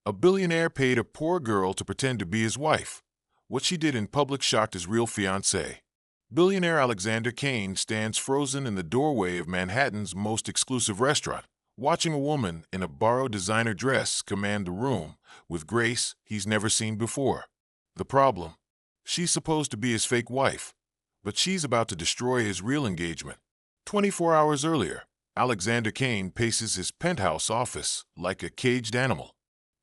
A billionaire paid a poor girl to pretend to be his wife. What she did in public shocked his real fiancée. Billionaire Alexander Kane stands frozen in the doorway of Manhattan's most exclusive restaurant, watching a woman in a borrowed designer dress command the room with grace he's never seen before. The problem? She's supposed to be his fake wife, but she's about to destroy his real engagement. 24 hours earlier, Alexander Kane paces his penthouse office like a caged animal.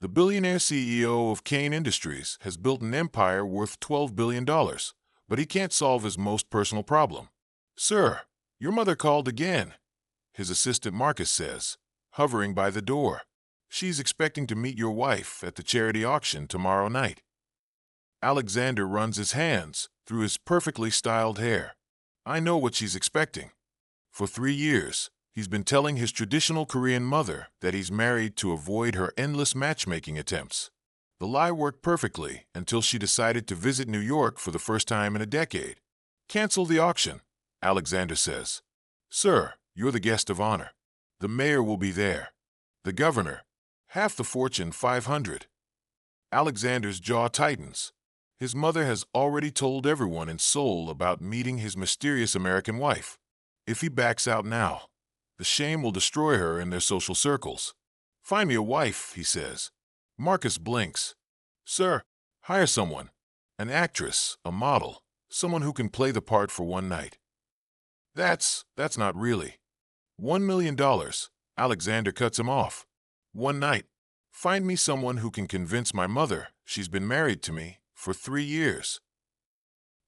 The billionaire CEO of Kane Industries has built an empire worth $12 billion, but he can't solve his most personal problem. "Sir, your mother called again," his assistant Marcus says, hovering by the door. "She's expecting to meet your wife at the charity auction tomorrow night." Alexander runs his hands through his perfectly styled hair. "I know what she's expecting." For 3 years, he's been telling his traditional Korean mother that he's married to avoid her endless matchmaking attempts. The lie worked perfectly until she decided to visit New York for the first time in a decade. "Cancel the auction," Alexander says. "Sir, you're the guest of honor. The mayor will be there. The governor. Half the fortune, 500. Alexander's jaw tightens. His mother has already told everyone in Seoul about meeting his mysterious American wife. If he backs out now, the shame will destroy her in their social circles. "Find me a wife," he says. Marcus blinks. "Sir, hire someone. An actress, a model, someone who can play the part for one night." That's not really. $1 million. Alexander cuts him off. "One night. Find me someone who can convince my mother she's been married to me for 3 years.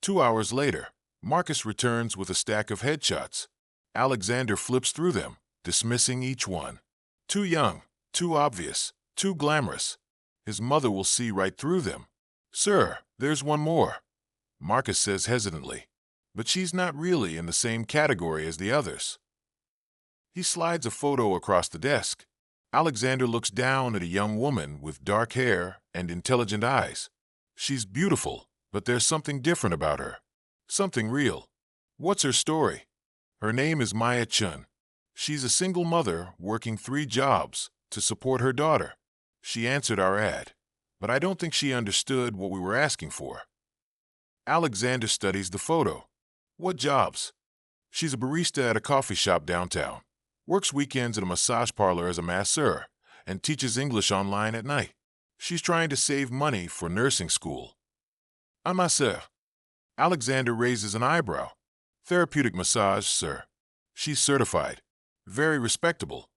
2 hours later, Marcus returns with a stack of headshots. Alexander flips through them, dismissing each one. Too young, too obvious, too glamorous. His mother will see right through them. "Sir, there's one more," Marcus says hesitantly. "But she's not really in the same category as the others." He slides a photo across the desk. Alexander looks down at a young woman with dark hair and intelligent eyes. She's beautiful, but there's something different about her. Something real. What's her story? Her name is Maya Chun. She's a single mother working 3 jobs to support her daughter. She answered our ad, but I don't think she understood what we were asking for. Alexander studies the photo. "What jobs?" "She's a barista at a coffee shop downtown, works weekends at a massage parlor as a masseur, and teaches English online at night. She's trying to save money for nursing school." "Un masseur." Alexander raises an eyebrow. "Therapeutic massage, sir. She's certified. Very respectable."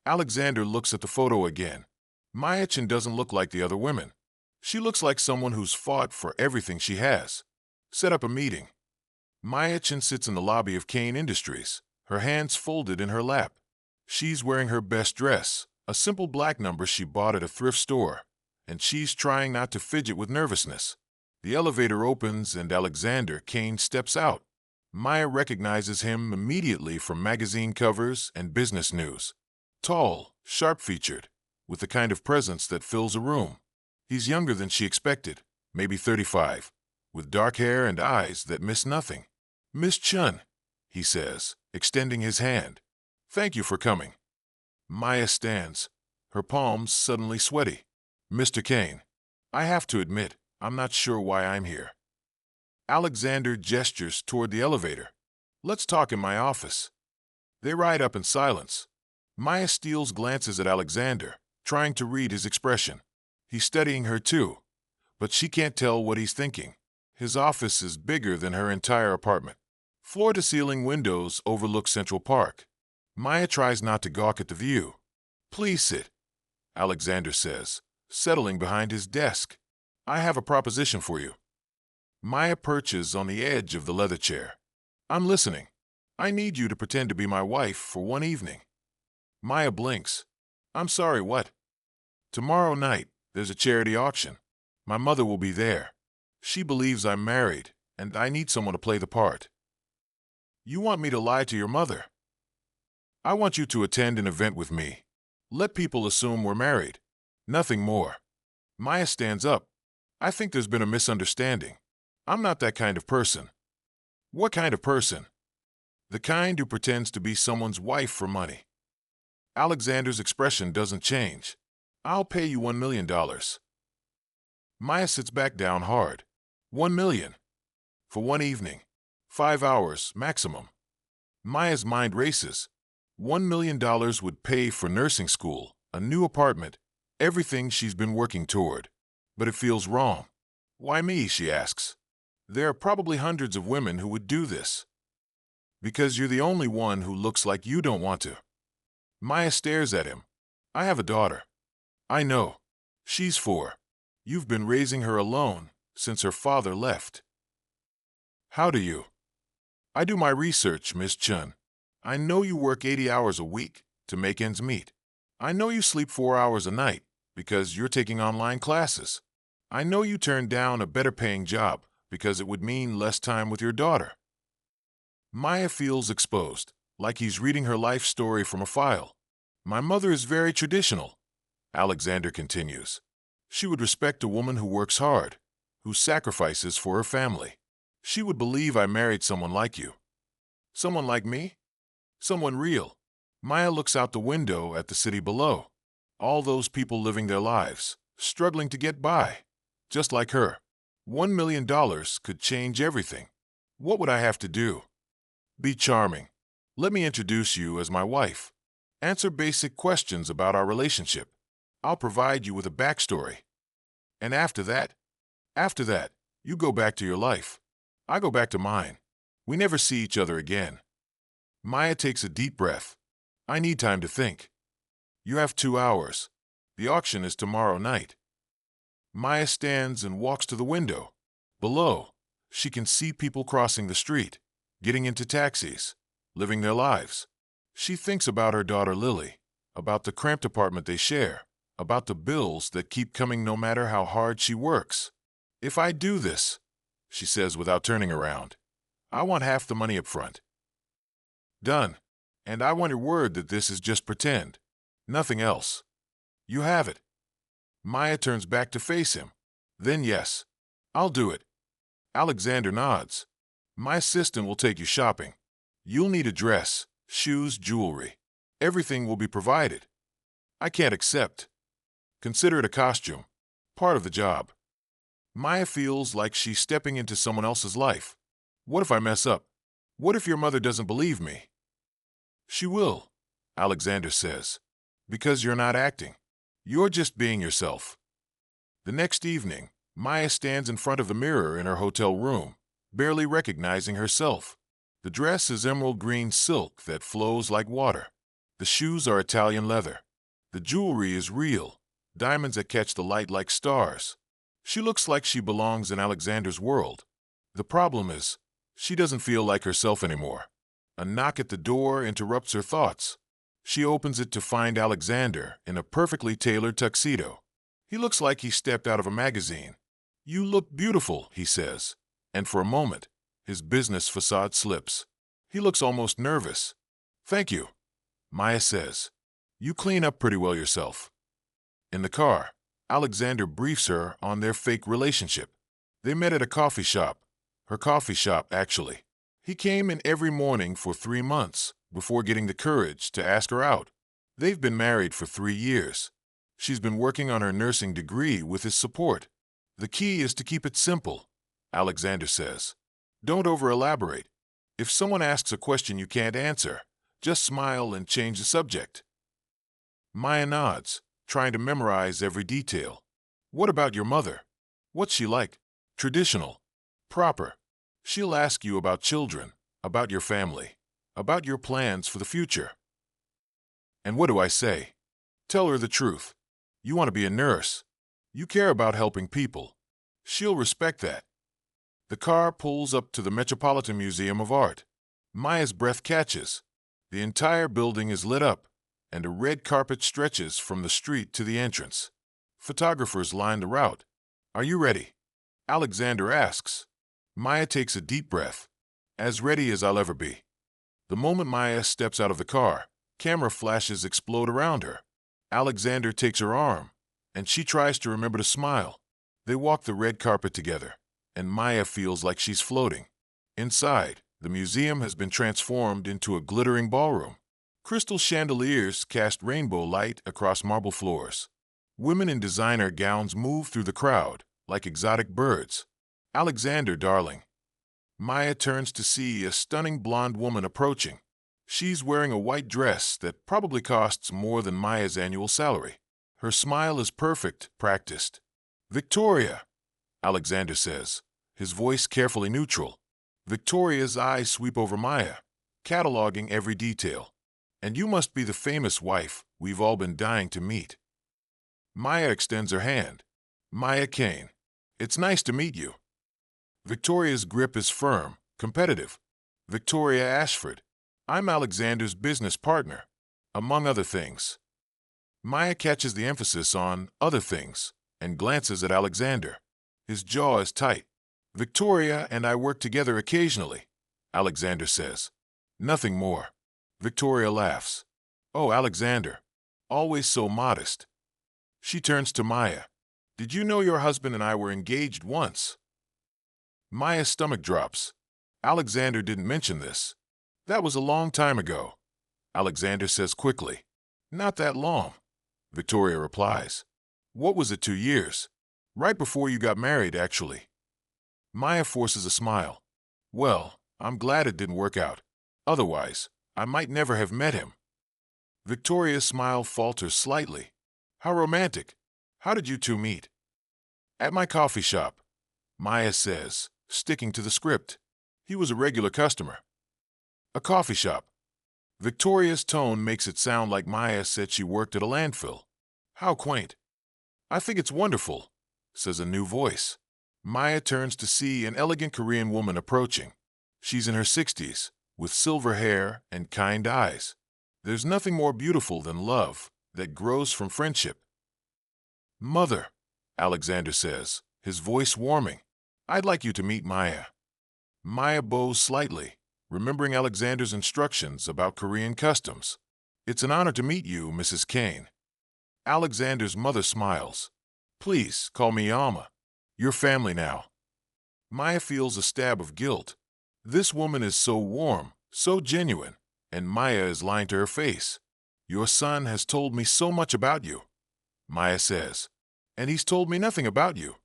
Alexander looks at the photo again. Maya Chin doesn't look like the other women. She looks like someone who's fought for everything she has. "Set up a meeting." Maya Chin sits in the lobby of Kane Industries, her hands folded in her lap. She's wearing her best dress, a simple black number she bought at a thrift store, and she's trying not to fidget with nervousness. The elevator opens and Alexander Kane steps out. Maya recognizes him immediately from magazine covers and business news. Tall, sharp-featured, with the kind of presence that fills a room. He's younger than she expected, maybe 35, with dark hair and eyes that miss nothing. "Miss Chun," he says, extending his hand. "Thank you for coming." Maya stands, her palms suddenly sweaty. "Mr. Kane, I have to admit, I'm not sure why I'm here." Alexander gestures toward the elevator. "Let's talk in my office." They ride up in silence. Maya steals glances at Alexander, trying to read his expression. He's studying her too, but she can't tell what he's thinking. His office is bigger than her entire apartment. Floor-to-ceiling windows overlook Central Park. Maya tries not to gawk at the view. "Please sit," Alexander says, settling behind his desk. "I have a proposition for you." Maya perches on the edge of the leather chair. "I'm listening. I need you to pretend to be my wife for one evening." Maya blinks. "I'm sorry, what?" "Tomorrow night, there's a charity auction. My mother will be there. She believes I'm married, and I need someone to play the part." "You want me to lie to your mother?" "I want you to attend an event with me. Let people assume we're married. Nothing more." Maya stands up. "I think there's been a misunderstanding. I'm not that kind of person." "What kind of person?" "The kind who pretends to be someone's wife for money." Alexander's expression doesn't change. I'll pay you $1 million. Maya sits back down hard. 1 million. For one evening. 5 hours, maximum. Maya's mind races. $1 million would pay for nursing school, a new apartment, everything she's been working toward. But it feels wrong. Why me, she asks. There are probably hundreds of women who would do this. Because you're the only one who looks like you don't want to. Maya stares at him. I have a daughter. I know. She's 4. You've been raising her alone since her father left. How do you? I do my research, Miss Chun. I know you work 80 hours a week to make ends meet. I know you sleep 4 hours a night because you're taking online classes. I know you turned down a better paying job because it would mean less time with your daughter. Maya feels exposed, like he's reading her life story from a file. My mother is very traditional, Alexander continues. She would respect a woman who works hard, who sacrifices for her family. She would believe I married someone like you. Someone like me? Someone real. Maya looks out the window at the city below. All those people living their lives, struggling to get by. Just like her. $1 million could change everything. What would I have to do? Be charming. Let me introduce you as my wife. Answer basic questions about our relationship. I'll provide you with a backstory. And after that, you go back to your life. I go back to mine. We never see each other again. Maya takes a deep breath. I need time to think. You have 2 hours. The auction is tomorrow night. Maya stands and walks to the window. Below, she can see people crossing the street, getting into taxis, living their lives. She thinks about her daughter Lily, about the cramped apartment they share, about the bills that keep coming no matter how hard she works. If I do this, she says without turning around, I want half the money up front. Done. And I want your word that this is just pretend. Nothing else. You have it. Maya turns back to face him. Then yes, I'll do it. Alexander nods. My assistant will take you shopping. You'll need a dress, shoes, jewelry. Everything will be provided. I can't accept. Consider it a costume. Part of the job. Maya feels like she's stepping into someone else's life. What if I mess up? What if your mother doesn't believe me? She will, Alexander says. Because you're not acting. You're just being yourself. The next evening, Maya stands in front of the mirror in her hotel room, barely recognizing herself. The dress is emerald green silk that flows like water. The shoes are Italian leather. The jewelry is real, diamonds that catch the light like stars. She looks like she belongs in Alexander's world. The problem is, she doesn't feel like herself anymore. A knock at the door interrupts her thoughts. She opens it to find Alexander in a perfectly tailored tuxedo. He looks like he stepped out of a magazine. You look beautiful, he says. And for a moment, his business facade slips. He looks almost nervous. Thank you, Maya says. You clean up pretty well yourself. In the car, Alexander briefs her on their fake relationship. They met at a coffee shop. Her coffee shop, actually. He came in every morning for 3 months before getting the courage to ask her out. They've been married for 3 years. She's been working on her nursing degree with his support. The key is to keep it simple, Alexander says. Don't over-elaborate. If someone asks a question you can't answer, just smile and change the subject. Maya nods, trying to memorize every detail. What about your mother? What's she like? Traditional. Proper. She'll ask you about children, about your family, about your plans for the future. And what do I say? Tell her the truth. You want to be a nurse. You care about helping people. She'll respect that. The car pulls up to the Metropolitan Museum of Art. Maya's breath catches. The entire building is lit up, and a red carpet stretches from the street to the entrance. Photographers line the route. Are you ready? Alexander asks. Maya takes a deep breath. As ready as I'll ever be. The moment Maya steps out of the car, camera flashes explode around her. Alexander takes her arm, and she tries to remember to smile. They walk the red carpet together, and Maya feels like she's floating. Inside, the museum has been transformed into a glittering ballroom. Crystal chandeliers cast rainbow light across marble floors. Women in designer gowns move through the crowd like exotic birds. Alexander, darling. Maya turns to see a stunning blonde woman approaching. She's wearing a white dress that probably costs more than Maya's annual salary. Her smile is perfect, practiced. Victoria, Alexander says, his voice carefully neutral. Victoria's eyes sweep over Maya, cataloging every detail. And you must be the famous wife we've all been dying to meet. Maya extends her hand. Maya Kane, it's nice to meet you. Victoria's grip is firm, competitive. Victoria Ashford, I'm Alexander's business partner, among other things. Maya catches the emphasis on other things and glances at Alexander. His jaw is tight. Victoria and I work together occasionally, Alexander says. Nothing more. Victoria laughs. Oh, Alexander, always so modest. She turns to Maya. Did you know your husband and I were engaged once? Maya's stomach drops. Alexander didn't mention this. That was a long time ago, Alexander says quickly. Not that long, Victoria replies. What was it, 2 years? Right before you got married, actually. Maya forces a smile. Well, I'm glad it didn't work out. Otherwise, I might never have met him. Victoria's smile falters slightly. How romantic. How did you two meet? At my coffee shop, Maya says, sticking to the script. He was a regular customer. A coffee shop. Victoria's tone makes it sound like Maya said she worked at a landfill. How quaint. I think it's wonderful, says a new voice. Maya turns to see an elegant Korean woman approaching. She's in her 60s, with silver hair and kind eyes. There's nothing more beautiful than love that grows from friendship. Mother, Alexander says, his voice warming. I'd like you to meet Maya. Maya bows slightly, remembering Alexander's instructions about Korean customs. It's an honor to meet you, Mrs. Kane. Alexander's mother smiles. Please call me Alma. You're family now. Maya feels a stab of guilt. This woman is so warm, so genuine, and Maya is lying to her face. Your son has told me so much about you, Maya says. And he's told me nothing about you,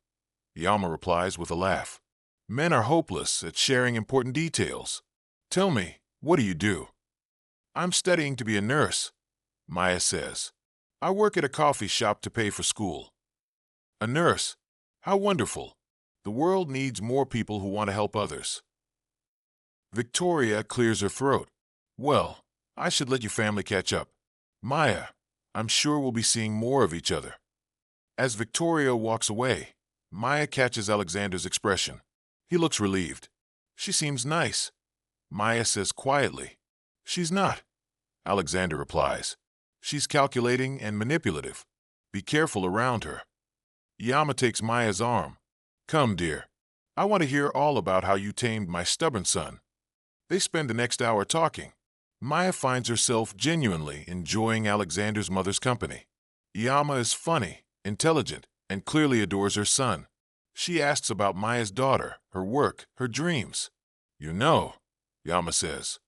Yama replies with a laugh. Men are hopeless at sharing important details. Tell me, what do you do? I'm studying to be a nurse, Maya says. I work at a coffee shop to pay for school. A nurse? How wonderful. The world needs more people who want to help others. Victoria clears her throat. Well, I should let your family catch up. Maya, I'm sure we'll be seeing more of each other. As Victoria walks away, Maya catches Alexander's expression. He looks relieved. She seems nice, Maya says quietly. She's not, Alexander replies. She's calculating and manipulative. Be careful around her. Yama takes Maya's arm. Come, dear. I want to hear all about how you tamed my stubborn son. They spend the next hour talking. Maya finds herself genuinely enjoying Alexander's mother's company. Yama is funny, intelligent, and clearly adores her son. She asks about Maya's daughter, her work, her dreams. You know, Yama says,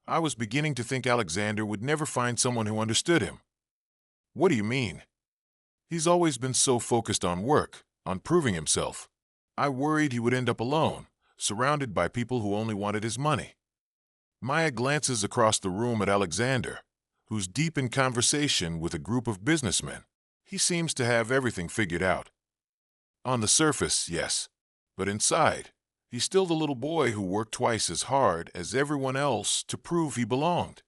I was beginning to think Alexander would never find someone who understood him. What do you mean? He's always been so focused on work, on proving himself. I worried he would end up alone, surrounded by people who only wanted his money. Maya glances across the room at Alexander, who's deep in conversation with a group of businessmen. He seems to have everything figured out. On the surface, yes, but inside, he's still the little boy who worked twice as hard as everyone else to prove he belonged.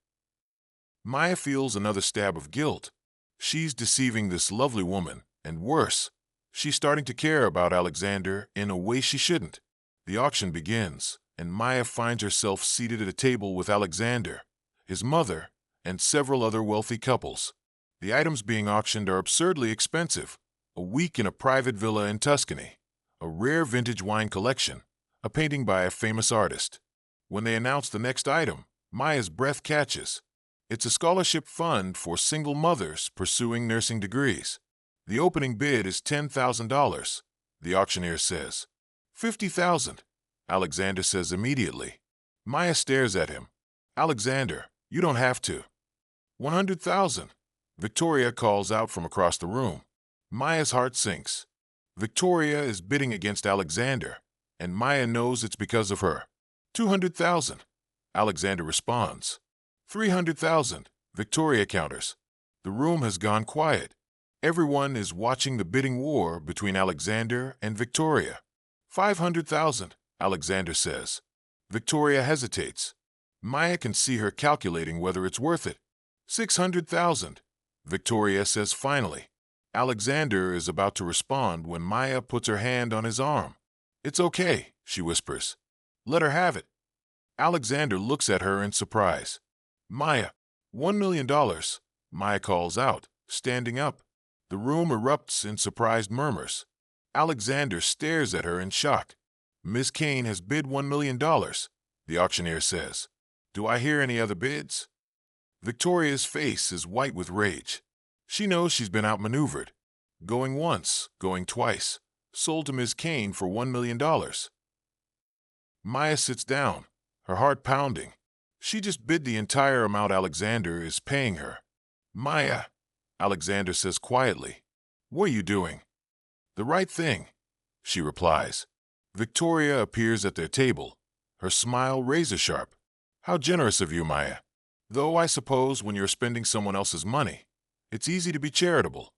Maya feels another stab of guilt. She's deceiving this lovely woman, and worse, she's starting to care about Alexander in a way she shouldn't. The auction begins, and Maya finds herself seated at a table with Alexander, his mother, and several other wealthy couples. The items being auctioned are absurdly expensive. A week in a private villa in Tuscany, a rare vintage wine collection, a painting by a famous artist. When they announce the next item, Maya's breath catches. It's a scholarship fund for single mothers pursuing nursing degrees. The opening bid is $10,000, the auctioneer says. $50,000, Alexander says immediately. Maya stares at him. Alexander, you don't have to. $100,000, Victoria calls out from across the room. Maya's heart sinks. Victoria is bidding against Alexander, and Maya knows it's because of her. 200,000. Alexander responds. 300,000. Victoria counters. The room has gone quiet. Everyone is watching the bidding war between Alexander and Victoria. 500,000. Alexander says. Victoria hesitates. Maya can see her calculating whether it's worth it. 600,000. Victoria says finally. Alexander is about to respond when Maya puts her hand on his arm. It's okay, she whispers. Let her have it. Alexander looks at her in surprise. Maya, $1 million, Maya calls out, standing up. The room erupts in surprised murmurs. Alexander stares at her in shock. Miss Kane has bid $1 million, the auctioneer says. Do I hear any other bids? Victoria's face is white with rage. She knows she's been outmaneuvered. Going once, going twice. Sold to Ms. Kane for $1 million. Maya sits down, her heart pounding. She just bid the entire amount Alexander is paying her. Maya, Alexander says quietly. What are you doing? The right thing, she replies. Victoria appears at their table, her smile razor-sharp. How generous of you, Maya. Though I suppose when you're spending someone else's money, it's easy to be charitable.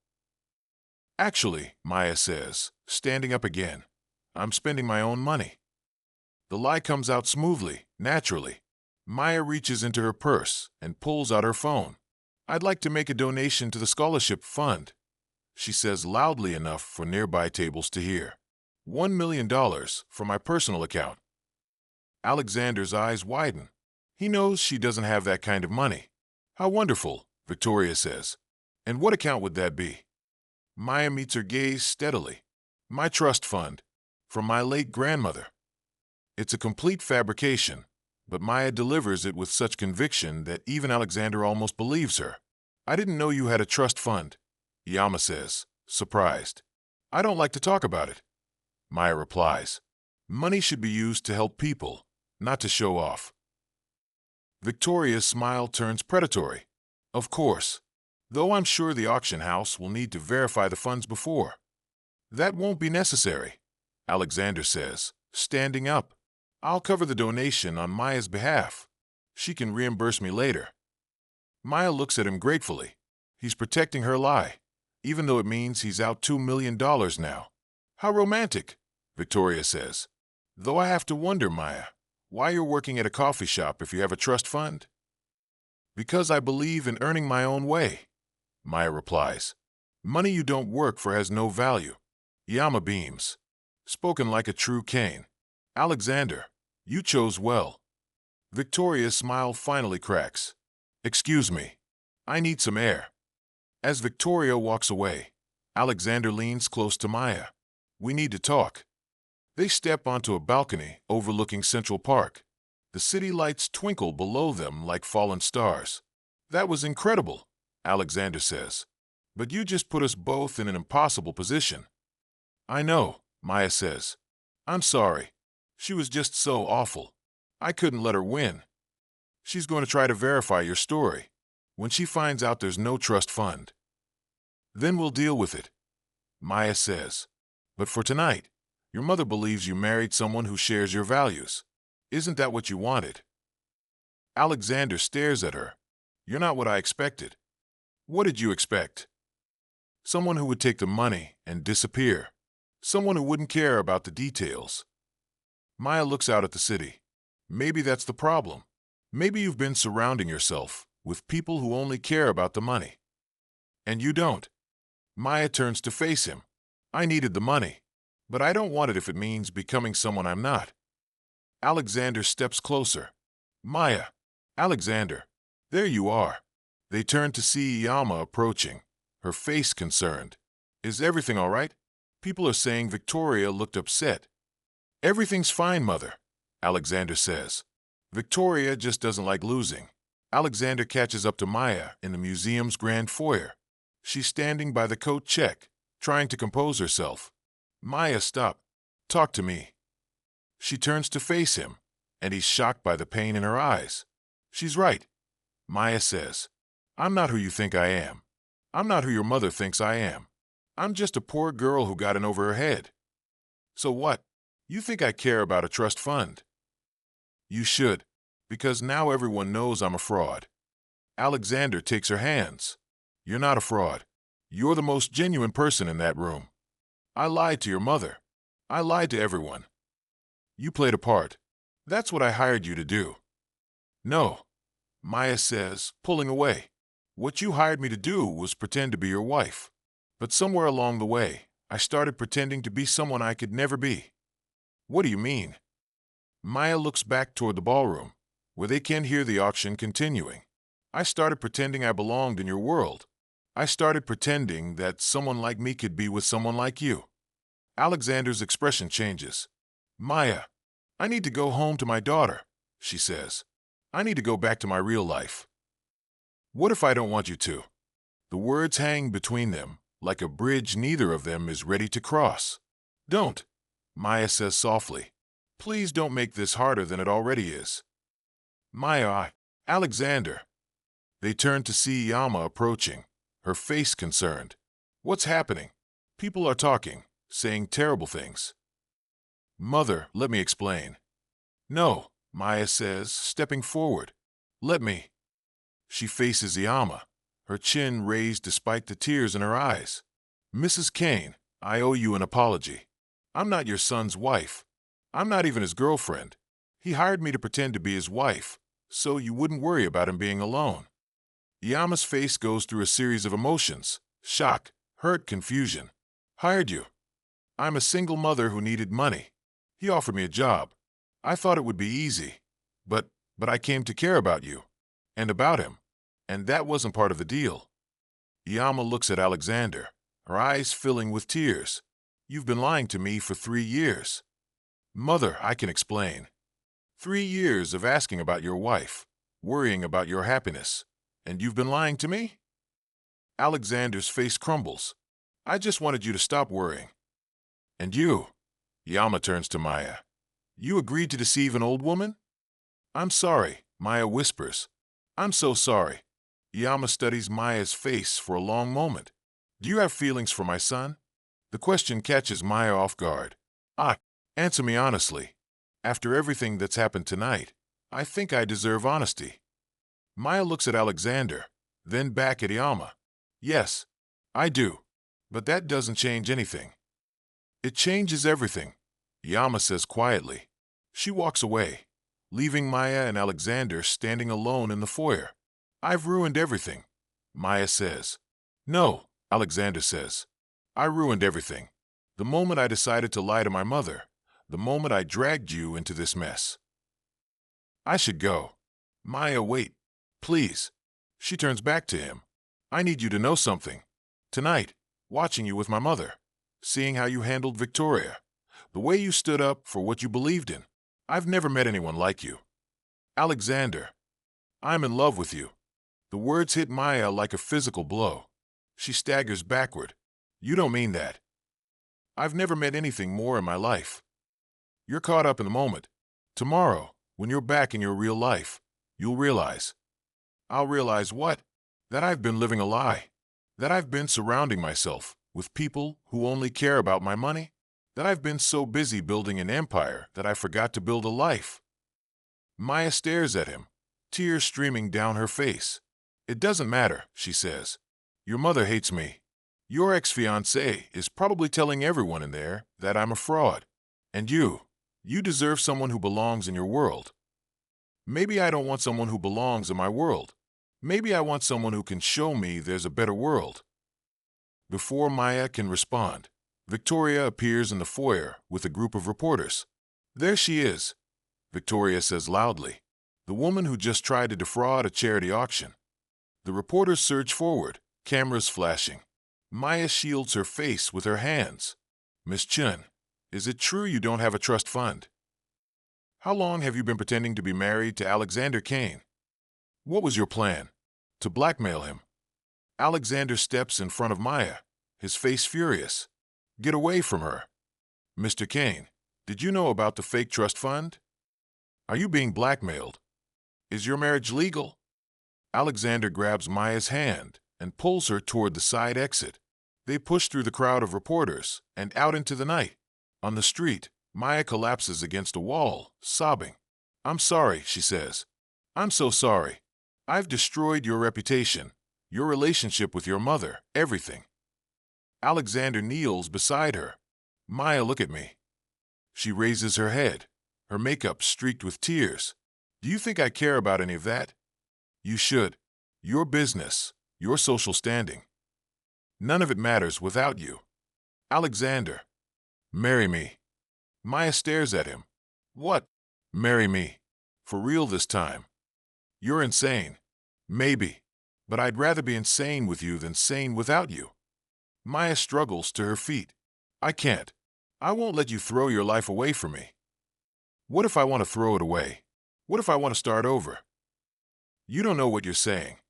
Actually, Maya says, standing up again, I'm spending my own money. The lie comes out smoothly, naturally. Maya reaches into her purse and pulls out her phone. I'd like to make a donation to the scholarship fund, she says loudly enough for nearby tables to hear. $1 million from my personal account. Alexander's eyes widen. He knows she doesn't have that kind of money. How wonderful, Victoria says. And what account would that be? Maya meets her gaze steadily. My trust fund, from my late grandmother. It's a complete fabrication, but Maya delivers it with such conviction that even Alexander almost believes her. I didn't know you had a trust fund, Yama says, surprised. I don't like to talk about it, Maya replies. Money should be used to help people, not to show off. Victoria's smile turns predatory. Of course, though I'm sure the auction house will need to verify the funds before. That won't be necessary, Alexander says, standing up. I'll cover the donation on Maya's behalf. She can reimburse me later. Maya looks at him gratefully. He's protecting her lie, even though it means he's out $2 million now. How romantic, Victoria says. Though I have to wonder, Maya, why you're working at a coffee shop if you have a trust fund? Because I believe in earning my own way, Maya replies. Money you don't work for has no value. Yama beams. Spoken like a true Kane. Alexander, you chose well. Victoria's smile finally cracks. Excuse me. I need some air. As Victoria walks away, Alexander leans close to Maya. We need to talk. They step onto a balcony overlooking Central Park. The city lights twinkle below them like fallen stars. That was incredible, Alexander says. But you just put us both in an impossible position. I know, Maya says. I'm sorry. She was just so awful. I couldn't let her win. She's going to try to verify your story. When she finds out there's no trust fund, then we'll deal with it, Maya says. But for tonight, your mother believes you married someone who shares your values. Isn't that what you wanted? Alexander stares at her. You're not what I expected. What did you expect? Someone who would take the money and disappear. Someone who wouldn't care about the details. Maya looks out at the city. Maybe that's the problem. Maybe you've been surrounding yourself with people who only care about the money. And you don't. Maya turns to face him. I needed the money, but I don't want it if it means becoming someone I'm not. Alexander steps closer. Maya. Alexander. There you are. They turn to see Yama approaching, her face concerned. Is everything all right? People are saying Victoria looked upset. Everything's fine, Mother, Alexander says. Victoria just doesn't like losing. Alexander catches up to Maya in the museum's grand foyer. She's standing by the coat check, trying to compose herself. Maya, stop. Talk to me. She turns to face him, and he's shocked by the pain in her eyes. She's right, Maya says. I'm not who you think I am. I'm not who your mother thinks I am. I'm just a poor girl who got in over her head. So what? You think I care about a trust fund? You should, because now everyone knows I'm a fraud. Alexander takes her hands. You're not a fraud. You're the most genuine person in that room. I lied to your mother. I lied to everyone. You played a part. That's what I hired you to do. No, Maya says, pulling away. What you hired me to do was pretend to be your wife. But somewhere along the way, I started pretending to be someone I could never be. What do you mean? Maya looks back toward the ballroom, where they can hear the auction continuing. I started pretending I belonged in your world. I started pretending that someone like me could be with someone like you. Alexander's expression changes. Maya, I need to go home to my daughter, she says. I need to go back to my real life. What if I don't want you to? The words hang between them, like a bridge neither of them is ready to cross. Don't, Maya says softly. Please don't make this harder than it already is. Maya, Alexander. They turn to see Yama approaching, her face concerned. What's happening? People are talking, saying terrible things. Mother, let me explain. No, Maya says, stepping forward. Let me. She faces Yama, her chin raised despite the tears in her eyes. Mrs. Kane, I owe you an apology. I'm not your son's wife. I'm not even his girlfriend. He hired me to pretend to be his wife, so you wouldn't worry about him being alone. Yama's face goes through a series of emotions: shock, hurt, confusion. Hired you. I'm a single mother who needed money. He offered me a job. I thought it would be easy. But I came to care about you. And about him. And that wasn't part of the deal. Yama looks at Alexander, her eyes filling with tears. You've been lying to me for 3 years. Mother, I can explain. 3 years of asking about your wife, worrying about your happiness. And you've been lying to me? Alexander's face crumbles. I just wanted you to stop worrying. And you? Yama turns to Maya. You agreed to deceive an old woman? I'm sorry, Maya whispers. I'm so sorry. Yama studies Maya's face for a long moment. Do you have feelings for my son? The question catches Maya off guard. Answer me honestly. After everything that's happened tonight, I think I deserve honesty. Maya looks at Alexander, then back at Yama. Yes, I do. But that doesn't change anything. It changes everything, Yama says quietly. She walks away, leaving Maya and Alexander standing alone in the foyer. I've ruined everything, Maya says. No, Alexander says. I ruined everything. The moment I decided to lie to my mother, the moment I dragged you into this mess. I should go. Maya, wait. Please. She turns back to him. I need you to know something. Tonight, watching you with my mother, seeing how you handled Victoria, the way you stood up for what you believed in. I've never met anyone like you. Alexander, I'm in love with you. The words hit Maya like a physical blow. She staggers backward. You don't mean that. I've never met anything more in my life. You're caught up in the moment. Tomorrow, when you're back in your real life, you'll realize. I'll realize what? That I've been living a lie. That I've been surrounding myself with people who only care about my money. That I've been so busy building an empire that I forgot to build a life. Maya stares at him, tears streaming down her face. It doesn't matter, she says. Your mother hates me. Your ex-fiancé is probably telling everyone in there that I'm a fraud. And you deserve someone who belongs in your world. Maybe I don't want someone who belongs in my world. Maybe I want someone who can show me there's a better world. Before Maya can respond, Victoria appears in the foyer with a group of reporters. There she is, Victoria says loudly, the woman who just tried to defraud a charity auction. The reporters surge forward, cameras flashing. Maya shields her face with her hands. Miss Chun, is it true you don't have a trust fund? How long have you been pretending to be married to Alexander Kane? What was your plan? To blackmail him? Alexander steps in front of Maya, his face furious. Get away from her. Mr. Kane, did you know about the fake trust fund? Are you being blackmailed? Is your marriage legal? Alexander grabs Maya's hand and pulls her toward the side exit. They push through the crowd of reporters and out into the night. On the street, Maya collapses against a wall, sobbing. "I'm sorry," she says. "I'm so sorry. I've destroyed your reputation, your relationship with your mother, everything." Alexander kneels beside her. "Maya, look at me." She raises her head, her makeup streaked with tears. "Do you think I care about any of that? You should. Your business, your social standing. None of it matters without you. Alexander, marry me." Maya stares at him. "What? Marry me? For real this time? You're insane." "Maybe. But I'd rather be insane with you than sane without you." Maya struggles to her feet. "I can't. I won't let you throw your life away for me." "What if I want to throw it away? What if I want to start over?" "You don't know what you're saying."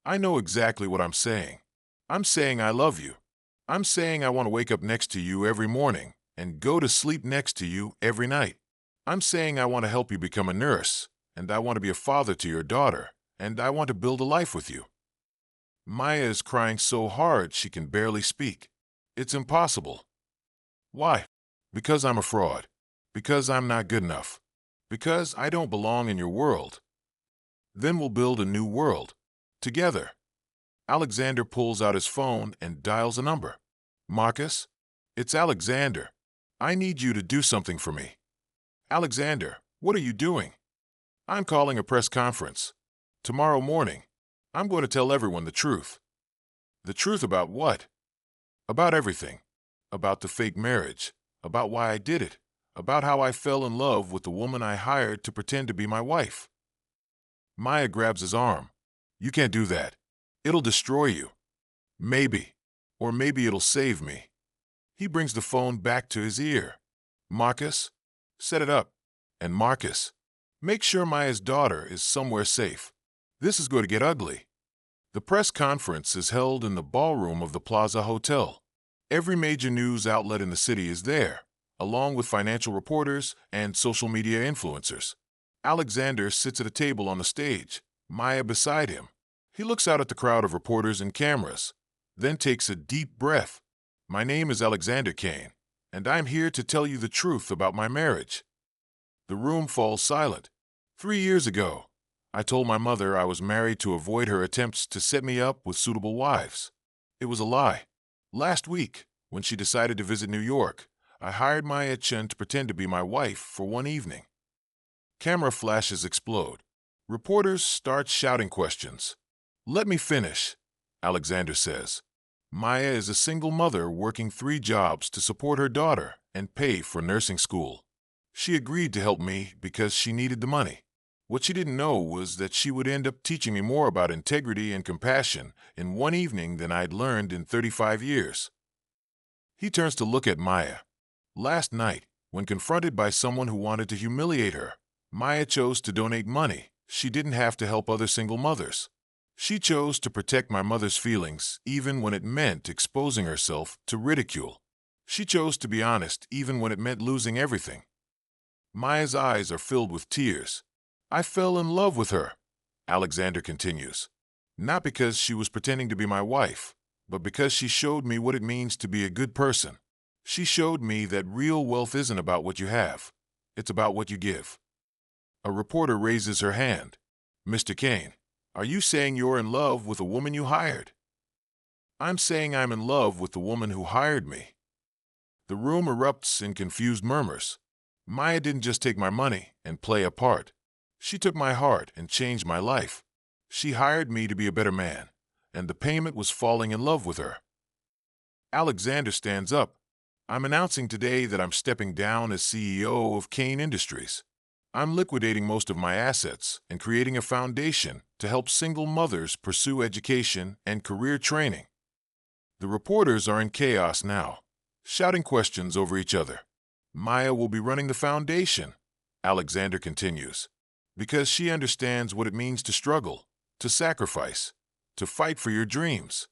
"I know exactly what I'm saying. I'm saying I love you. I'm saying I want to wake up next to you every morning and go to sleep next to you every night. I'm saying I want to help you become a nurse, and I want to be a father to your daughter, and I want to build a life with you." Maya is crying so hard she can barely speak. "It's impossible." "Why?" "Because I'm a fraud. Because I'm not good enough. Because I don't belong in your world." "Then we'll build a new world. Together." Alexander pulls out his phone and dials a number. "Marcus? It's Alexander. I need you to do something for me." "Alexander, what are you doing?" "I'm calling a press conference. Tomorrow morning. I'm going to tell everyone the truth." "The truth about what?" "About everything. About the fake marriage. About why I did it. About how I fell in love with the woman I hired to pretend to be my wife." Maya grabs his arm. "You can't do that. It'll destroy you." "Maybe. Or maybe it'll save me." He brings the phone back to his ear. "Marcus, set it up. And Marcus, make sure Maya's daughter is somewhere safe. This is going to get ugly." The press conference is held in the ballroom of the Plaza Hotel. Every major news outlet in the city is there, along with financial reporters and social media influencers. Alexander sits at a table on the stage, Maya beside him. He looks out at the crowd of reporters and cameras, then takes a deep breath. "My name is Alexander Kane, and I'm here to tell you the truth about my marriage." The room falls silent. 3 years ago, I told my mother I was married to avoid her attempts to set me up with suitable wives. It was a lie. Last week, when she decided to visit New York, I hired Maya Chen to pretend to be my wife for one evening. Camera flashes explode. Reporters start shouting questions. "Let me finish," Alexander says. "Maya is a single mother working 3 jobs to support her daughter and pay for nursing school. She agreed to help me because she needed the money. What she didn't know was that she would end up teaching me more about integrity and compassion in one evening than I'd learned in 35 years. He turns to look at Maya. Last night, when confronted by someone who wanted to humiliate her, Maya chose to donate money. She didn't have to help other single mothers. She chose to protect my mother's feelings even when it meant exposing herself to ridicule. She chose to be honest even when it meant losing everything. Maya's eyes are filled with tears. I fell in love with her, Alexander continues. Not because she was pretending to be my wife, but because she showed me what it means to be a good person. She showed me that real wealth isn't about what you have. It's about what you give. A reporter raises her hand. Mr. Kane, are you saying you're in love with a woman you hired? I'm saying I'm in love with the woman who hired me. The room erupts in confused murmurs. Maya didn't just take my money and play a part. She took my heart and changed my life. She hired me to be a better man, and the payment was falling in love with her. Alexander stands up. I'm announcing today that I'm stepping down as CEO of Kane Industries. I'm liquidating most of my assets and creating a foundation to help single mothers pursue education and career training. The reporters are in chaos now, shouting questions over each other. Maya will be running the foundation, Alexander continues, because she understands what it means to struggle, to sacrifice, to fight for your dreams.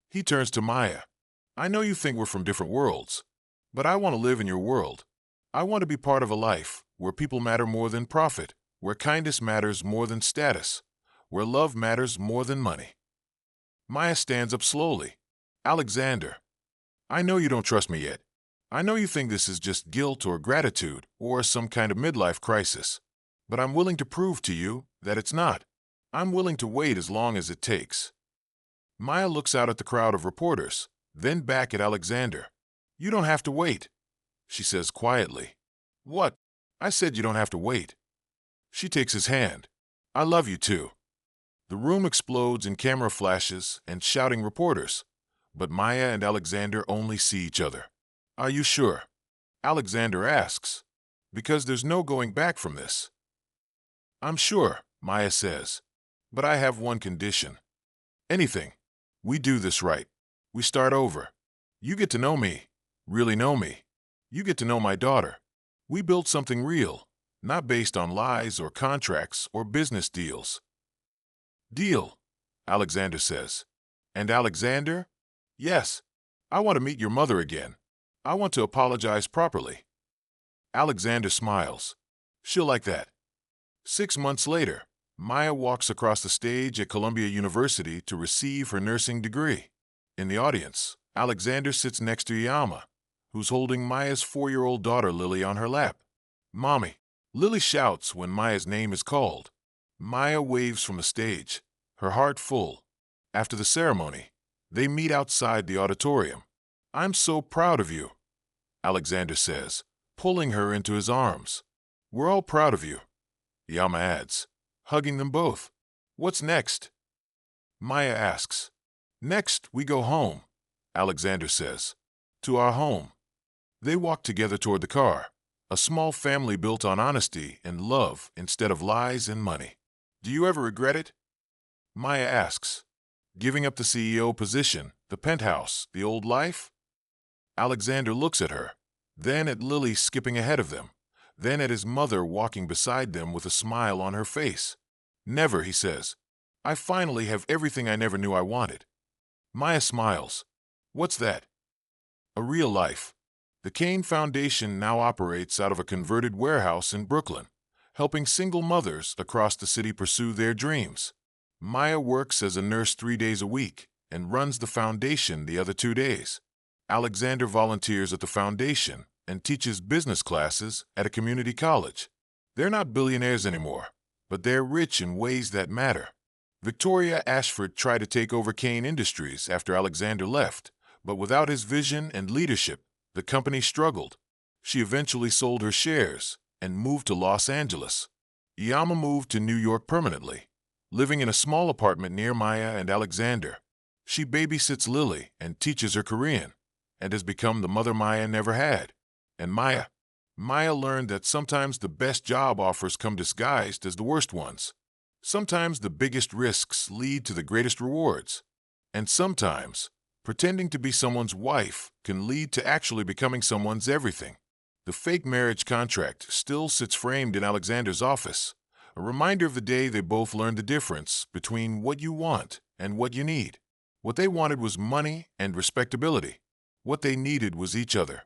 He turns to Maya. I know you think we're from different worlds, but I want to live in your world. I want to be part of a life where people matter more than profit, where kindness matters more than status, where love matters more than money. Maya stands up slowly. Alexander, I know you don't trust me yet. I know you think this is just guilt or gratitude or some kind of midlife crisis. But I'm willing to prove to you that it's not. I'm willing to wait as long as it takes. Maya looks out at the crowd of reporters, then back at Alexander. You don't have to wait, she says quietly. What? I said you don't have to wait. She takes his hand. I love you too. The room explodes in camera flashes and shouting reporters, but Maya and Alexander only see each other. Are you sure? Alexander asks. Because there's no going back from this. I'm sure, Maya says. But I have one condition. Anything. We do this right. We start over. You get to know me. Really know me. You get to know my daughter. We build something real, not based on lies or contracts or business deals. Deal, Alexander says. And Alexander? Yes. I want to meet your mother again. I want to apologize properly. Alexander smiles. She'll like that. 6 months later, Maya walks across the stage at Columbia University to receive her nursing degree. In the audience, Alexander sits next to Yama, who's holding Maya's 4-year-old daughter Lily on her lap. Mommy, Lily shouts when Maya's name is called. Maya waves from the stage, her heart full. After the ceremony, they meet outside the auditorium. I'm so proud of you, Alexander says, pulling her into his arms. We're all proud of you, Yama adds, hugging them both. What's next? Maya asks. Next, we go home, Alexander says. To our home. They walk together toward the car, a small family built on honesty and love instead of lies and money. Do you ever regret it? Maya asks. Giving up the CEO position, the penthouse, the old life? Alexander looks at her, then at Lily skipping ahead of them, then at his mother walking beside them with a smile on her face. Never, he says. I finally have everything I never knew I wanted. Maya smiles. What's that? A real life. The Kane Foundation now operates out of a converted warehouse in Brooklyn, helping single mothers across the city pursue their dreams. Maya works as a nurse 3 days a week and runs the foundation the other 2 days. Alexander volunteers at the foundation and teaches business classes at a community college. They're not billionaires anymore, but they're rich in ways that matter. Victoria Ashford tried to take over Kane Industries after Alexander left, but without his vision and leadership, the company struggled. She eventually sold her shares and moved to Los Angeles. Yama moved to New York permanently, living in a small apartment near Maya and Alexander. She babysits Lily and teaches her Korean, and has become the mother Maya never had. And Maya learned that sometimes the best job offers come disguised as the worst ones. Sometimes the biggest risks lead to the greatest rewards. And sometimes, pretending to be someone's wife can lead to actually becoming someone's everything. The fake marriage contract still sits framed in Alexander's office, a reminder of the day they both learned the difference between what you want and what you need. What they wanted was money and respectability. What they needed was each other.